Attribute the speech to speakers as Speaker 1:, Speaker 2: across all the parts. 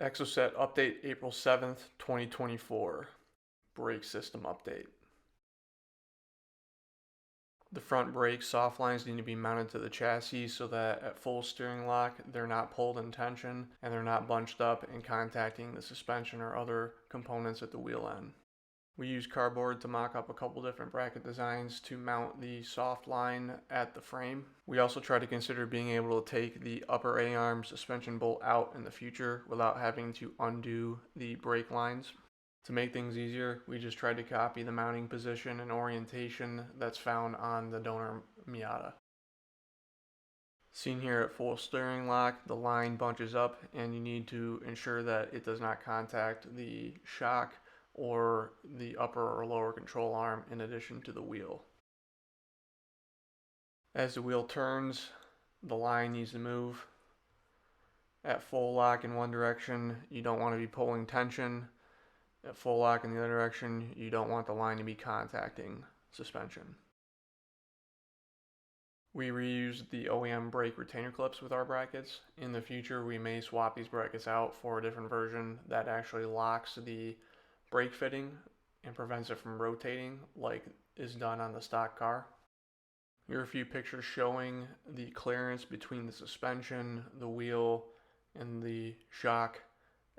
Speaker 1: Exocet update April 7th, 2024. Brake system update. The front brake soft lines need to be mounted to the chassis so that at full steering lock, they're not pulled in tension and they're not bunched up and contacting the suspension or other components at the wheel end. We use cardboard to mock up a couple different bracket designs to mount the soft line at the frame. We also try to consider being able to take the upper A-arm suspension bolt out in the future without having to undo the brake lines. To make things easier, we just tried to copy the mounting position and orientation that's found on the donor Miata. Seen here at full steering lock, the line bunches up and you need to ensure that it does not contact the shock or the upper or lower control arm in addition to the wheel. As the wheel turns, the line needs to move. At full lock in one direction, you don't want to be pulling tension. At full lock in the other direction, you don't want the line to be contacting suspension. We reused the OEM brake retainer clips with our brackets. In the future, we may swap these brackets out for a different version that actually locks the brake fitting and prevents it from rotating like is done on the stock car. Here are a few pictures showing the clearance between the suspension, the wheel, and the shock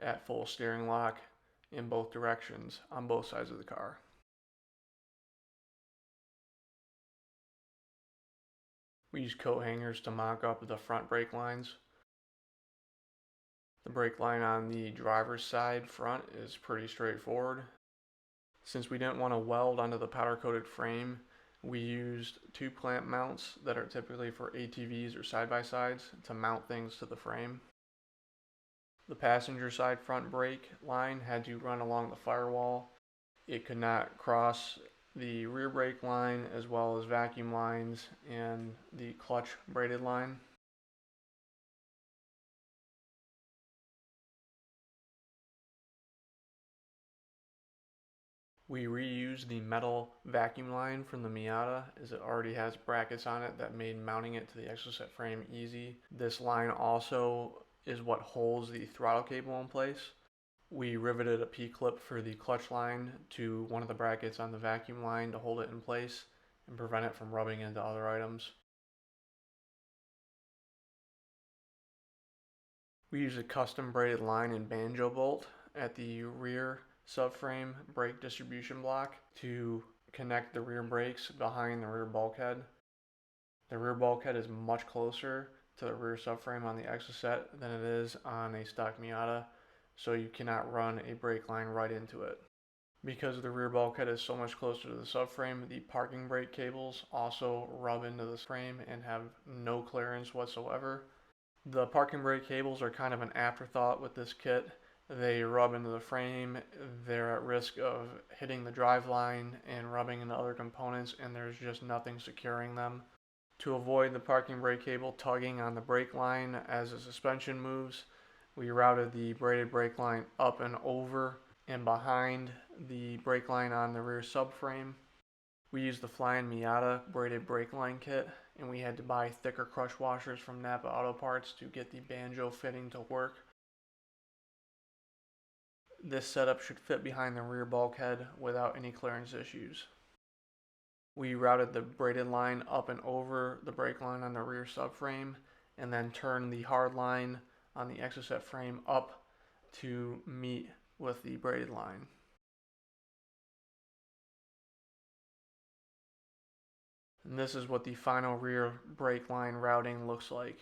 Speaker 1: at full steering lock in both directions on both sides of the car. We use coat hangers to mock up the front brake lines. The brake line on the driver's side front is pretty straightforward. Since we didn't want to weld onto the powder coated frame, we used two clamp mounts that are typically for ATVs or side-by-sides to mount things to the frame. The passenger side front brake line had to run along the firewall. It could not cross the rear brake line as well as vacuum lines and the clutch braided line. We reused the metal vacuum line from the Miata as it already has brackets on it that made mounting it to the Exocet frame easy. This line also is what holds the throttle cable in place. We riveted a P-clip for the clutch line to one of the brackets on the vacuum line to hold it in place and prevent it from rubbing into other items. We use a custom braided line and banjo bolt at the rear subframe brake distribution block to connect the rear brakes behind the rear bulkhead. The rear bulkhead is much closer to the rear subframe on the Exocet than it is on a stock Miata, so you cannot run a brake line right into it. Because the rear bulkhead is so much closer to the subframe, the parking brake cables also rub into the frame and have no clearance whatsoever. The parking brake cables are kind of an afterthought with this kit. They rub into the frame, they're at risk of hitting the driveline and rubbing into other components, and there's just nothing securing them. To avoid the parking brake cable tugging on the brake line as the suspension moves, we routed the braided brake line up and over and behind the brake line on the rear subframe. We used the Flying Miata braided brake line kit, and we had to buy thicker crush washers from Napa Auto Parts to get the banjo fitting to work. This setup should fit behind the rear bulkhead without any clearance issues. We routed the braided line up and over the brake line on the rear subframe and then turned the hard line on the Exocet frame up to meet with the braided line. And this is what the final rear brake line routing looks like.